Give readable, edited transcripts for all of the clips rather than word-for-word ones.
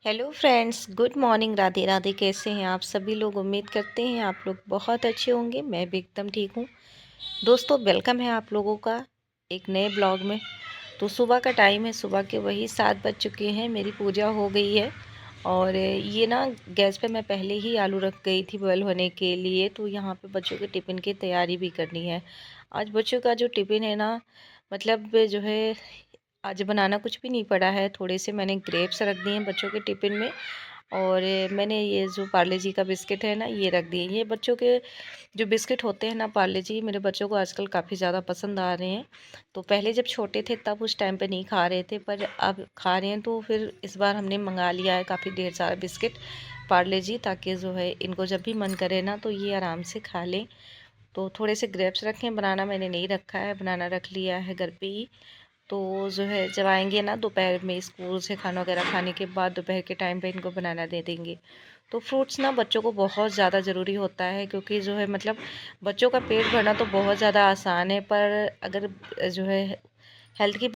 Hello friends, good morning. Radhe Radhe. कैसे हैं आप सभी लोग? उम्मीद करते हैं आप लोग बहुत अच्छे होंगे। मैं भी एकदम ठीक हूँ। दोस्तों, वेलकम है आप लोगों का एक नए ब्लॉग में। तो सुबह का टाइम है, सुबह के वही 7 बज चुके हैं। मेरी पूजा हो गई है और ये ना गैस पे मैं पहले ही आलू रख गई थी बॉयल होने के लिए। तो यहाँ पे बच्चों के टिफ़िन की तैयारी भी करनी है। आज बच्चों का जो टिफ़िन है ना, मतलब जो है आज बनाना कुछ भी नहीं पड़ा है। थोड़े से मैंने ग्रेप्स रख दिए हैं बच्चों के टिफ़िन में और मैंने ये जो पार्ले जी का बिस्किट है ना, ये रख दिए। ये बच्चों के जो बिस्किट होते हैं ना पार्ले जी, मेरे बच्चों को आजकल काफ़ी ज़्यादा पसंद आ रहे हैं। तो पहले जब छोटे थे तब उस टाइम पे नहीं खा रहे थे, पर अब खा रहे हैं। तो फिर इस बार हमने मंगा लिया है काफ़ी ढेर सारा बिस्किट पार्ले जी, ताकि जो है इनको जब भी मन करे ना तो ये आराम से खा लें। तो थोड़े से ग्रेप्स रखे हैं, बनाना मैंने नहीं रखा है, बनाना रख लिया है घर पे ही। तो जो है जब आएंगे ना दोपहर में स्कूल से खाना वगैरह खाने के बाद दोपहर के टाइम पे इनको बनाना दे देंगे। तो फ्रूट्स ना बच्चों को बहुत ज़्यादा ज़रूरी होता है, क्योंकि जो है मतलब बच्चों का पेट भरना तो बहुत ज़्यादा आसान है, पर अगर जो है हेल्थ की,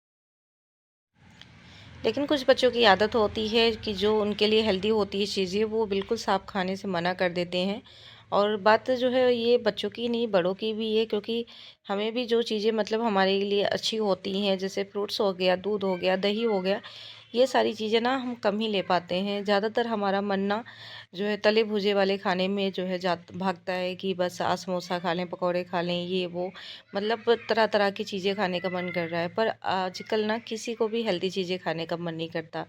लेकिन कुछ बच्चों की आदत होती है कि जो उनके लिए हेल्दी होती है चीज़ें वो बिल्कुल साफ खाने से मना कर देते हैं। और बात जो है ये बच्चों की नहीं, बड़ों की भी है, क्योंकि हमें भी जो चीज़ें मतलब हमारे लिए अच्छी होती हैं, जैसे फ्रूट्स हो गया, दूध हो गया, दही हो गया, ये सारी चीज़ें ना हम कम ही ले पाते हैं। ज़्यादातर हमारा मन ना जो है तले भुजे वाले खाने में जो है भागता है कि बस समोसा खा लें, पकौड़े खा लें, ये वो, मतलब तरह तरह की चीज़ें खाने का मन कर रहा है। पर आजकल ना किसी को भी हेल्दी चीज़ें खाने का मन नहीं करता।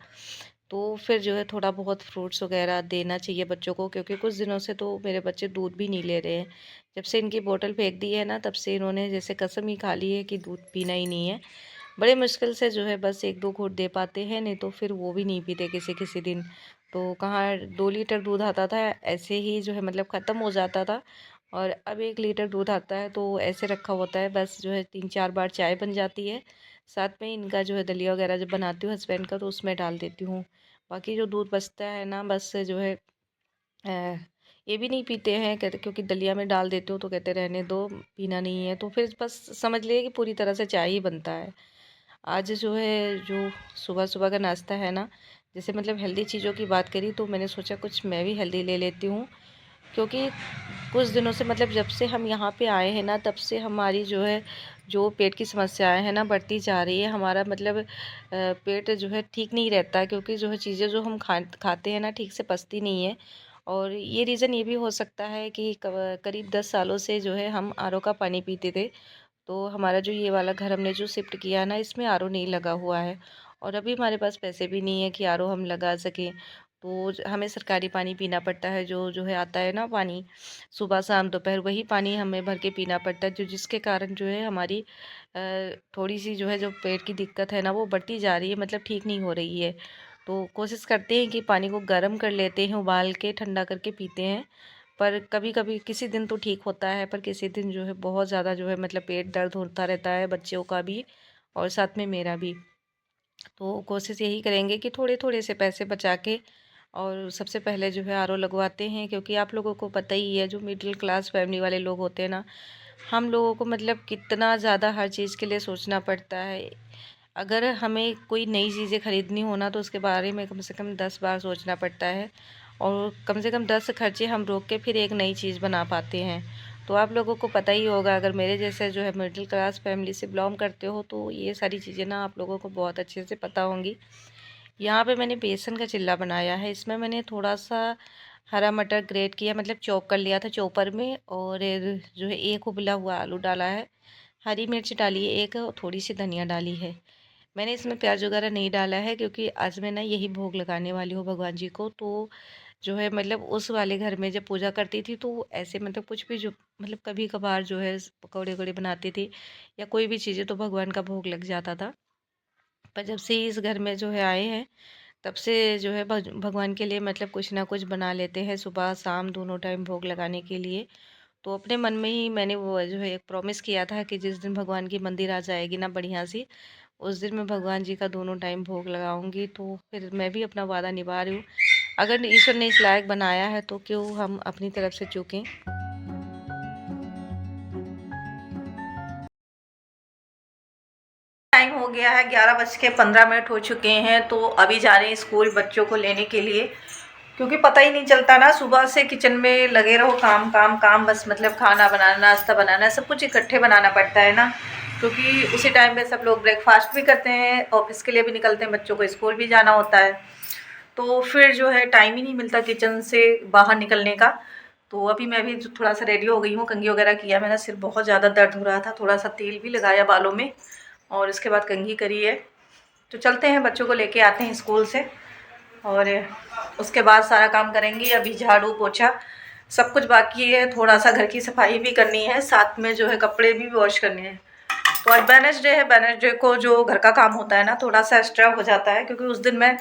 तो फिर जो है थोड़ा बहुत फ्रूट्स वगैरह देना चाहिए बच्चों को, क्योंकि कुछ दिनों से तो मेरे बच्चे दूध भी नहीं ले रहे हैं। जब से इनकी बोतल फेंक दी है ना, तब से इन्होंने जैसे कसम ही खा ली है कि दूध पीना ही नहीं है। बड़े मुश्किल से जो है बस 1-2 घूँट दे पाते हैं, नहीं तो फिर वो भी नहीं पीते किसी-किसी दिन। तो कहाँ 2 लीटर दूध आता था, ऐसे ही जो है मतलब ख़त्म हो जाता था, और अब 1 लीटर दूध आता है तो ऐसे रखा होता है। बस जो है 3-4 बार चाय बन जाती है, साथ में इनका जो है दलिया वगैरह जब बनाती हूँ हस्बैंड का, तो उसमें डाल देती हूँ। बाकी जो दूध बचता है ना, बस जो है ये भी नहीं पीते हैं, कहते क्योंकि दलिया में डाल देते हो तो कहते रहने दो, पीना नहीं है। तो फिर बस समझ लिए कि पूरी तरह से चाय ही बनता है। आज जो है जो सुबह सुबह का नाश्ता है ना, जैसे मतलब हेल्दी चीज़ों की बात करी तो मैंने सोचा कुछ मैं भी हेल्दी ले लेती हूँ। क्योंकि कुछ दिनों से मतलब जब से हम यहाँ पे आए हैं ना, तब से हमारी जो है जो पेट की समस्याएं हैं ना बढ़ती जा रही है। हमारा मतलब पेट जो है ठीक नहीं रहता, क्योंकि जो है चीज़ें जो हम खाते हैं ना ठीक से पचती नहीं है। और ये रीज़न ये भी हो सकता है कि करीब 10 सालों से जो है हम आरओ का पानी पीते थे। तो हमारा जो ये वाला घर हमने जो शिफ्ट किया है ना, इसमें आरओ नहीं लगा हुआ है, और अभी हमारे पास पैसे भी नहीं है कि आरओ हम लगा सकें। तो हमें सरकारी पानी पीना पड़ता है, जो जो है आता है ना पानी, सुबह शाम दोपहर वही पानी हमें भर के पीना पड़ता है, जो जिसके कारण जो है हमारी थोड़ी सी जो है जो पेट की दिक्कत है ना वो बढ़ती जा रही है, मतलब ठीक नहीं हो रही है। तो कोशिश करते हैं कि पानी को गर्म कर लेते हैं, उबाल के ठंडा करके पीते हैं। पर कभी कभी किसी दिन तो ठीक होता है, पर किसी दिन जो है बहुत ज़्यादा जो है मतलब पेट दर्द होता रहता है, बच्चों का भी और साथ में मेरा भी। तो कोशिश यही करेंगे कि थोड़े थोड़े से पैसे बचा के और सबसे पहले जो है आरओ लगवाते हैं, क्योंकि आप लोगों को पता ही है जो मिडिल क्लास फैमिली वाले लोग होते हैं ना, हम लोगों को मतलब कितना ज़्यादा हर चीज़ के लिए सोचना पड़ता है। अगर हमें कोई नई चीज़ें ख़रीदनी हो ना, तो उसके बारे में कम से कम 10 बार सोचना पड़ता है, और कम से कम 10 खर्चे हम रोक के फिर एक नई चीज़ बना पाते हैं। तो आप लोगों को पता ही होगा, अगर मेरे जैसे जो है मिडिल क्लास फैमिली से बिलोंग करते हो तो ये सारी चीज़ें ना आप लोगों को बहुत अच्छे से पता होंगी। यहाँ पे मैंने बेसन का चिल्ला बनाया है। इसमें मैंने थोड़ा सा हरा मटर ग्रेट किया, मतलब चॉप कर लिया था चॉपर में, और जो है एक उबला हुआ आलू डाला है, हरी मिर्च डाली है एक, और थोड़ी सी धनिया डाली है। मैंने इसमें प्याज वगैरह नहीं डाला है, क्योंकि आज मैं ना यही भोग लगाने वाली हूँ भगवान जी को। तो जो है मतलब उस वाले घर में जब पूजा करती थी तो ऐसे मतलब कुछ भी जो मतलब कभी कभार जो है पकौड़े वकौड़े बनाती थी या कोई भी चीज़ें, तो भगवान का भोग लग जाता था। पर जब से इस घर में जो है आए हैं, तब से जो है भगवान के लिए मतलब कुछ ना कुछ बना लेते हैं, सुबह शाम दोनों टाइम भोग लगाने के लिए। तो अपने मन में ही मैंने वो जो है एक प्रॉमिस किया था कि जिस दिन भगवान की मंदिर आ जाएगी ना बढ़िया सी, उस दिन मैं भगवान जी का दोनों टाइम भोग लगाऊंगी। तो फिर मैं भी अपना वादा निभा रही हूँ। अगर ईश्वर ने इस लायक बनाया है तो क्यों हम अपनी तरफ से चूकें। टाइम हो गया है, 11:15 हो चुके हैं। तो अभी जा रहे हैं स्कूल बच्चों को लेने के लिए, क्योंकि पता ही नहीं चलता ना, सुबह से किचन में लगे रहो, काम काम काम, बस मतलब खाना बनाना, नाश्ता बनाना, सब कुछ इकट्ठे बनाना पड़ता है ना, क्योंकि उसी टाइम पे सब लोग ब्रेकफास्ट भी करते हैं, ऑफिस के लिए भी निकलते हैं, बच्चों को स्कूल भी जाना होता है। तो फिर जो है टाइम ही नहीं मिलता किचन से बाहर निकलने का। तो अभी मैं भी थोड़ा सा रेडी हो गई हूँ, कंघी वगैरह किया, मेरा सिर बहुत ज़्यादा दर्द हो रहा था, थोड़ा सा तेल भी लगाया बालों में और इसके बाद कंघी करी है। तो चलते हैं, बच्चों को लेके आते हैं स्कूल से और उसके बाद सारा काम करेंगे। अभी झाड़ू पोछा सब कुछ बाकी है, थोड़ा सा घर की सफाई भी करनी है, साथ में जो है कपड़े भी वॉश करने हैं। तो आज वेडनेसडे है, वेडनेसडे को जो घर का काम होता है ना, थोड़ा सा एक्स्ट्रा हो जाता है, क्योंकि उस दिन मैं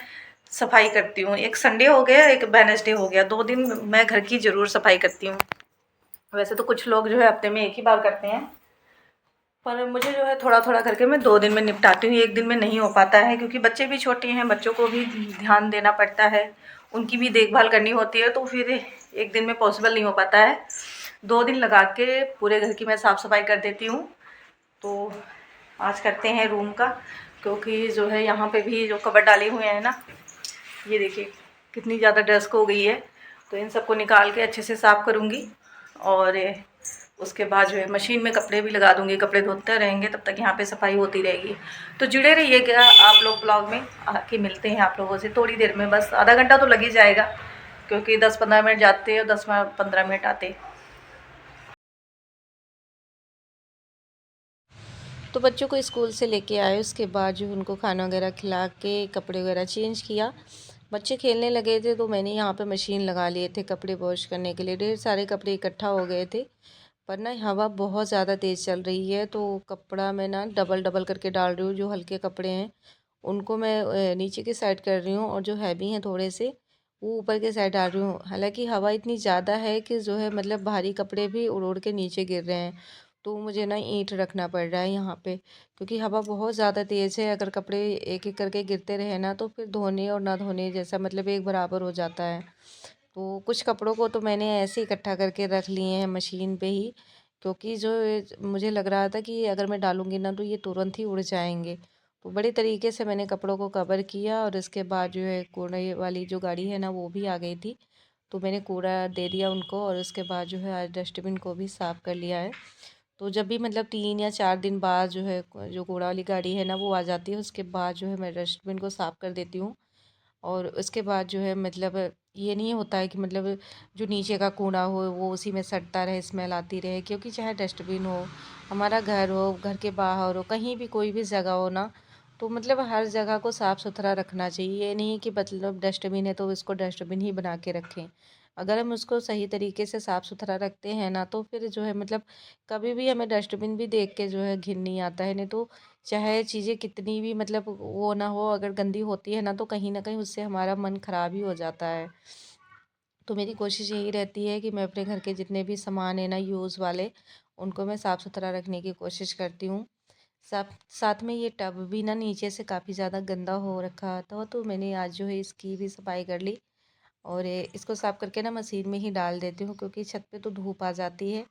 सफाई करती हूँ। एक संडे हो गया, एक वेडनेसडे हो गया, 2 दिन मैं घर की ज़रूर सफाई करती हूँ। वैसे तो कुछ लोग जो है हफ्ते में एक ही बार करते हैं, पर मुझे जो है थोड़ा थोड़ा करके मैं 2 दिन में निपटाती हूँ। एक दिन में नहीं हो पाता है, क्योंकि बच्चे भी छोटे हैं, बच्चों को भी ध्यान देना पड़ता है, उनकी भी देखभाल करनी होती है, तो फिर एक दिन में पॉसिबल नहीं हो पाता है। 2 दिन लगा के पूरे घर की मैं साफ़ सफाई कर देती हूँ। तो आज करते हैं रूम का, क्योंकि जो है यहाँ पे भी जो कवर डाले हुए हैं ना, ये देखिए कितनी ज़्यादा डस्ट हो गई है। तो इन सबको निकाल के अच्छे से साफ़ करूँगी और उसके बाद जो है मशीन में कपड़े भी लगा दूँगी, कपड़े धोते रहेंगे, तब तक यहाँ पे सफाई होती रहेगी। तो जुड़े रहिएगा आप लोग ब्लॉग में, आके मिलते हैं आप लोगों से थोड़ी देर में, बस आधा घंटा तो लग ही जाएगा, क्योंकि 10-15 मिनट जाते हैं और 10-15 मिनट आते। तो बच्चों को स्कूल से लेके आए, उसके बाद जो उनको खाना वगैरह खिला के कपड़े वगैरह चेंज किया, बच्चे खेलने लगे थे, तो मैंने यहाँ पे मशीन लगा लिए थे कपड़े वॉश करने के लिए। ढेर सारे कपड़े इकट्ठा हो गए थे, पर ना हवा बहुत ज़्यादा तेज़ चल रही है, तो कपड़ा मैं ना डबल डबल करके डाल रही हूँ। जो हल्के कपड़े हैं उनको मैं नीचे की साइड कर रही हूँ, और जो हैवी हैं थोड़े से वो ऊपर के साइड डाल रही हूँ। हालांकि हवा इतनी ज़्यादा है कि जो है मतलब भारी कपड़े भी उड़ उड़ के नीचे गिर रहे हैं, तो मुझे ना ईंट रखना पड़ रहा है यहाँ पे, क्योंकि हवा बहुत ज़्यादा तेज़ है। अगर कपड़े एक एक करके गिरते रहे ना, तो फिर धोने और ना धोने जैसा मतलब एक बराबर हो जाता है। तो कुछ कपड़ों को तो मैंने ऐसे इकट्ठा करके रख लिए हैं मशीन पे ही, क्योंकि जो मुझे लग रहा था कि अगर मैं डालूंगी ना तो ये तुरंत ही उड़ जाएंगे। तो बड़े तरीके से मैंने कपड़ों को कवर किया, और इसके बाद जो है कूड़े वाली जो गाड़ी है ना वो भी आ गई थी, तो मैंने कूड़ा दे दिया उनको, और उसके बाद जो है आज डस्टबिन को भी साफ़ कर लिया है। तो जब भी मतलब 3 या 4 दिन बाद जो है जो कूड़ा वाली गाड़ी है ना वो आ जाती है, उसके बाद जो है मैं डस्टबिन को साफ़ कर देती हूँ। और उसके बाद जो है मतलब ये नहीं होता है कि मतलब जो नीचे का कूड़ा हो वो उसी में सड़ता रहे, स्मेल आती रहे, क्योंकि चाहे डस्टबिन हो, हमारा घर हो, घर के बाहर हो, कहीं भी कोई भी जगह हो ना, तो मतलब हर जगह को साफ़ सुथरा रखना चाहिए। ये नहीं कि मतलब डस्टबिन है तो इसको डस्टबिन ही बना के रखें। अगर हम उसको सही तरीके से साफ़ सुथरा रखते हैं ना, तो फिर जो है मतलब कभी भी हमें डस्टबिन भी देख के जो है घिन नहीं आता है। नहीं तो चाहे चीज़ें कितनी भी मतलब वो ना हो, अगर गंदी होती है ना, तो कहीं ना कहीं उससे हमारा मन ख़राब ही हो जाता है। तो मेरी कोशिश यही रहती है कि मैं अपने घर के जितने भी सामान है ना यूज़ वाले, उनको मैं साफ़ सुथरा रखने की कोशिश करती हूँ। साथ साथ में ये टब भी ना नीचे से काफ़ी ज़्यादा गंदा हो रखा था, तो मैंने आज जो है इसकी भी सफाई कर ली, और इसको साफ़ करके ना मशीन में ही डाल देती हूँ, क्योंकि छत पे तो धूप आ जाती है,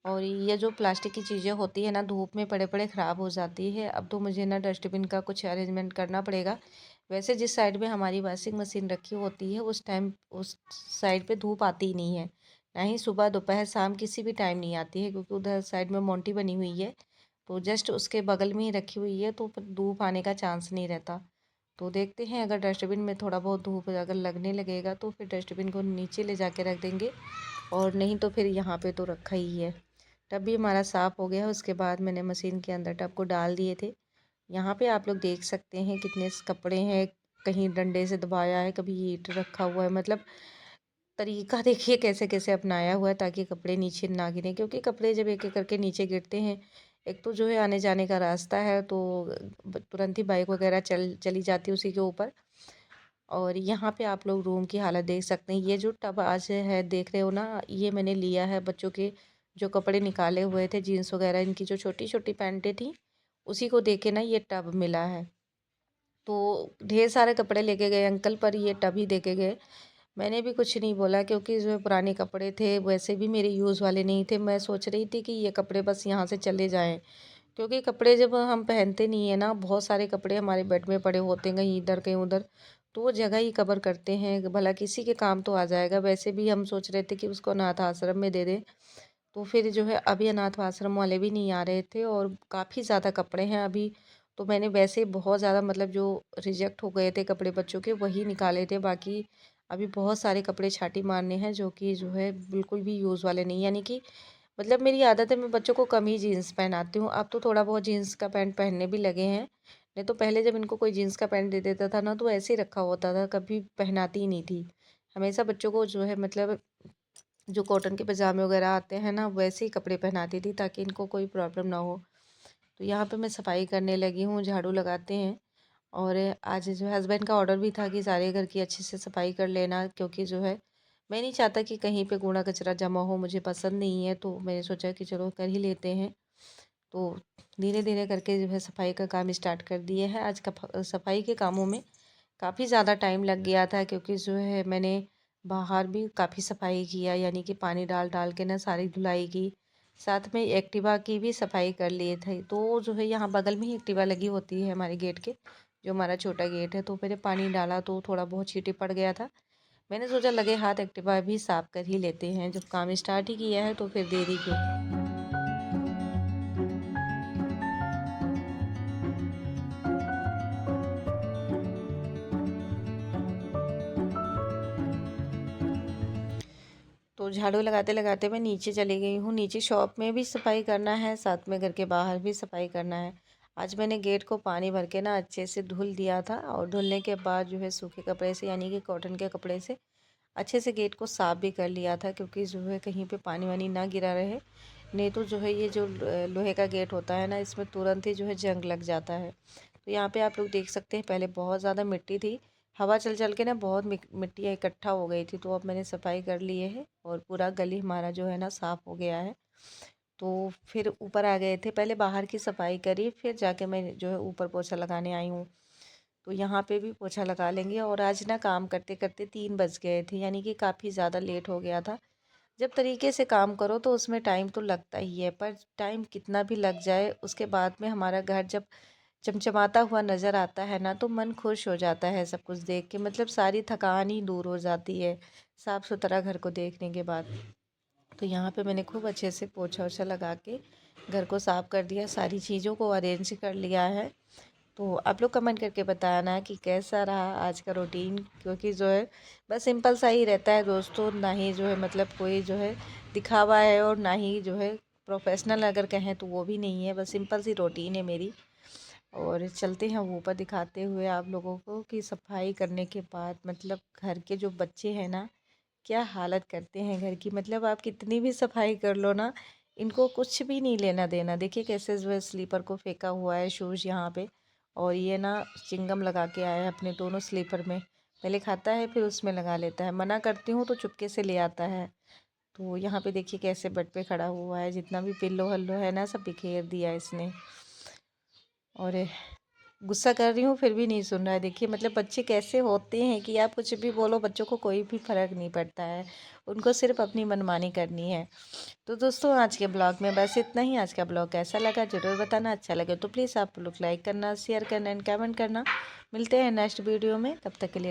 और ये जो प्लास्टिक की चीज़ें होती है ना धूप में पड़े पड़े ख़राब हो जाती है। अब तो मुझे ना डस्टबिन का कुछ अरेंजमेंट करना पड़ेगा। वैसे जिस साइड में हमारी वॉशिंग मशीन रखी होती है उस टाइम उस साइड पे धूप आती ही नहीं है, ना ही सुबह दोपहर शाम किसी भी टाइम नहीं आती है, क्योंकि उधर साइड में मोंटी बनी हुई है, तो जस्ट उसके बगल में ही रखी हुई है, तो फिर धूप आने का चांस नहीं रहता। तो देखते हैं, अगर डस्टबिन में थोड़ा बहुत धूप अगर लगने लगेगा तो फिर डस्टबिन को नीचे ले जाके रख देंगे, और नहीं तो फिर यहाँ पे तो रखा ही है। टब भी हमारा साफ़ हो गया, उसके बाद मैंने मशीन के अंदर टब को डाल दिए थे। यहाँ पे आप लोग देख सकते हैं कितने कपड़े हैं, कहीं डंडे से दबाया है, कभी ईंट रखा हुआ है, मतलब तरीका देखिए कैसे कैसे अपनाया हुआ है ताकि कपड़े नीचे ना गिरें, क्योंकि कपड़े जब एक एक करके नीचे गिरते हैं, एक तो जो है आने जाने का रास्ता है, तो तुरंत ही बाइक वगैरह चली जाती है उसी के ऊपर। और यहाँ पे आप लोग रूम की हालत देख सकते हैं। ये जो टब आज है देख रहे हो ना, ये मैंने लिया है बच्चों के जो कपड़े निकाले हुए थे, जीन्स वगैरह, इनकी जो छोटी छोटी पैंटें थी, उसी को देके ना ये टब मिला है। तो ढेर सारे कपड़े लेके गए अंकल, पर ये टब ही देके गए। मैंने भी कुछ नहीं बोला, क्योंकि जो पुराने कपड़े थे वैसे भी मेरे यूज़ वाले नहीं थे। मैं सोच रही थी कि ये कपड़े बस यहाँ से चले जाएं, क्योंकि कपड़े जब हम पहनते नहीं है ना, बहुत सारे कपड़े हमारे बेड में पड़े होते हैं कहीं इधर कहीं उधर, तो वो जगह ही कवर करते हैं, भला किसी के काम तो आ जाएगा। वैसे भी हम सोच रहे थे कि उसको अनाथ आश्रम में दे दें, तो फिर जो है अभी अनाथ आश्रम वाले भी नहीं आ रहे थे और काफ़ी ज़्यादा कपड़े हैं अभी। तो मैंने वैसे बहुत ज़्यादा मतलब जो रिजेक्ट हो गए थे कपड़े बच्चों के वही निकाले थे, बाकी अभी बहुत सारे कपड़े छांटी मारने हैं जो कि जो है बिल्कुल भी यूज़ वाले नहीं, यानी कि मतलब मेरी आदत है मैं बच्चों को कम ही जीन्स पहनाती हूँ। अब तो थोड़ा बहुत जीन्स का पैंट पहनने भी लगे हैं, नहीं तो पहले जब इनको कोई जीन्स का पैंट दे देता था ना तो ऐसे ही रखा होता था, कभी पहनाती ही नहीं थी। हमेशा बच्चों को जो है मतलब जो कॉटन के पजामे वगैरह आते हैं ना वैसे ही कपड़े पहनाती थी ताकि इनको कोई प्रॉब्लम ना हो। तो यहाँ पे मैं सफाई करने लगी हूँ, झाड़ू लगाते हैं। और आज जो हस्बैंड का ऑर्डर भी था कि सारे घर की अच्छे से सफाई कर लेना, क्योंकि जो है मैं नहीं चाहता कि कहीं पे कूड़ा कचरा जमा हो, मुझे पसंद नहीं है। तो मैंने सोचा कि चलो कर ही लेते हैं। तो धीरे धीरे करके जो है सफाई का काम स्टार्ट कर दिए है। आज का सफाई के कामों में काफ़ी ज़्यादा टाइम लग गया था, क्योंकि जो है मैंने बाहर भी काफ़ी सफाई किया, यानी कि पानी डाल डाल के ना सारी धुलाई की। साथ में एक्टिवा की भी सफाई कर लिए थे। तो जो है यहाँ बगल में ही एक्टिवा लगी होती है हमारे गेट के, जो हमारा छोटा गेट है। तो मैंने पानी डाला तो थोड़ा बहुत छींटे पड़ गया था। मैंने सोचा लगे हाथ एक्टिवा भी साफ कर ही लेते हैं, जब काम स्टार्ट ही किया है तो फिर देरी क्यों। तो झाड़ू लगाते लगाते मैं नीचे चली गई हूँ। नीचे शॉप में भी सफाई करना है, साथ में घर के बाहर भी सफाई करना है। आज मैंने गेट को पानी भर के ना अच्छे से धुल दिया था, और धुलने के बाद जो है सूखे कपड़े से यानी कि कॉटन के कपड़े से अच्छे से गेट को साफ़ भी कर लिया था, क्योंकि जो है कहीं पे पानी वानी ना गिरा रहे। नहीं तो जो है ये जो लोहे का गेट होता है ना, इसमें तुरंत ही जो है जंग लग जाता है। तो यहाँ पे आप लोग देख सकते हैं पहले बहुत ज़्यादा मिट्टी थी, हवा चल चल के ना बहुत मिट्टी इकट्ठा हो गई थी। तो अब मैंने सफाई कर ली है और पूरा गली हमारा जो है ना साफ़ हो गया है। तो फिर ऊपर आ गए थे, पहले बाहर की सफाई करी, फिर जाके मैं जो है ऊपर पोछा लगाने आई हूँ। तो यहाँ पे भी पोछा लगा लेंगे। और आज ना काम करते करते 3 बज गए थे, यानी कि काफ़ी ज़्यादा लेट हो गया था। जब तरीके से काम करो तो उसमें टाइम तो लगता ही है, पर टाइम कितना भी लग जाए उसके बाद में हमारा घर जब चमचमाता हुआ नज़र आता है ना तो मन खुश हो जाता है सब कुछ देख के, मतलब सारी थकान ही दूर हो जाती है साफ़ सुथरा घर को देखने के बाद। तो यहाँ पे मैंने खूब अच्छे से पोछा ओछा लगा के घर को साफ़ कर दिया, सारी चीज़ों को अरेंज कर लिया है। तो आप लोग कमेंट करके बताना कि कैसा रहा आज का रूटीन, क्योंकि जो है बस सिंपल सा ही रहता है दोस्तों, ना ही जो है मतलब कोई जो है दिखावा है और ना ही जो है प्रोफेशनल अगर कहें तो वो भी नहीं है, बस सिंपल सी रूटीन है मेरी। और चलते हैं ऊपर दिखाते हुए आप लोगों को कि सफाई करने के बाद मतलब घर के जो बच्चे हैं ना क्या हालत करते हैं घर की। मतलब आप कितनी भी सफाई कर लो ना, इनको कुछ भी नहीं लेना देना। देखिए कैसे जो है स्लीपर को फेंका हुआ है शूज़ यहाँ पे, और ये ना चिंगम लगा के आया है अपने दोनों स्लीपर में, पहले खाता है फिर उसमें लगा लेता है, मना करती हूँ तो चुपके से ले आता है। तो यहाँ पे देखिए कैसे बेड पे खड़ा हुआ है, जितना भी पिल्लो हल्लो है ना सब बिखेर दिया इसने। और गुस्सा कर रही हूँ फिर भी नहीं सुन रहा है। देखिए मतलब बच्चे कैसे होते हैं कि आप कुछ भी बोलो बच्चों को कोई भी फ़र्क नहीं पड़ता है, उनको सिर्फ अपनी मनमानी करनी है। तो दोस्तों आज के ब्लॉग में बस इतना ही। आज का ब्लॉग कैसा लगा ज़रूर बताना, अच्छा लगे तो प्लीज़ आप लोग लाइक करना, शेयर करना एंड कमेंट करना। मिलते हैं नेक्स्ट वीडियो में, तब तक के लिए।